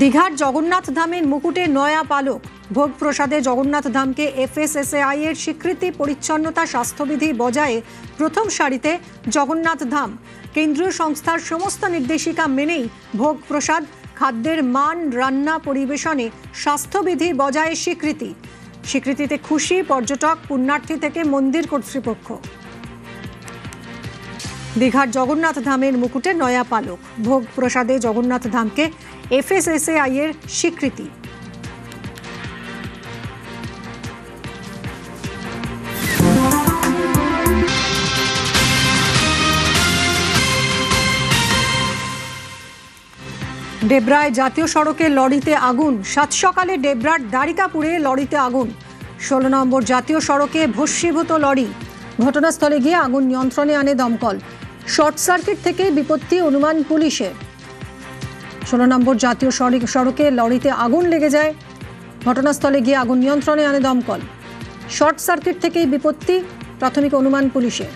দীঘার জগন্নাথ ধামের মুকুটে নয়া পালক। ভোগ প্রসাদে জগন্নাথ ধামকে FSSAI এর স্বীকৃতি। পরিচ্ছন্নতা স্বাস্থ্যবিধি বজায়ে প্রথম সারিতে জগন্নাথ ধাম। কেন্দ্রীয় সংস্থার সমস্ত নির্দেশিকা মেনেই ভোগ প্রসাদ। খাদ্যের মান, রান্না, পরিবেশনে স্বাস্থ্যবিধি বজায়ে স্বীকৃতিতে খুশি পর্যটক, পুণ্যার্থী থেকে মন্দির কর্তৃপক্ষ। দীঘার জগন্নাথ ধামের মুকুটে নয়া পালক। ভোগ প্রসাদে জগন্নাথ ধামকে FSSAI এর স্বীকৃতি। ডেবরায় জাতীয় সড়কে লরিতে আগুন। সাত সকালে ডেবরার দ্বারিকাপুরে লরিতে আগুন। 16 নম্বর জাতীয় সড়কে ভস্মীভূত লরি। ঘটনাস্থলে গিয়ে আগুন নিয়ন্ত্রণে আনে দমকল। শর্ট সার্কিট থেকেই বিপত্তি অনুমান পুলিশের। 16 নম্বর জাতীয় সড়কে লরিতে আগুন লেগে যায়। ঘটনাস্থলে গিয়ে আগুন নিয়ন্ত্রণে আনে দমকল। শর্ট সার্কিট থেকেই বিপত্তি প্রাথমিক অনুমান পুলিশের।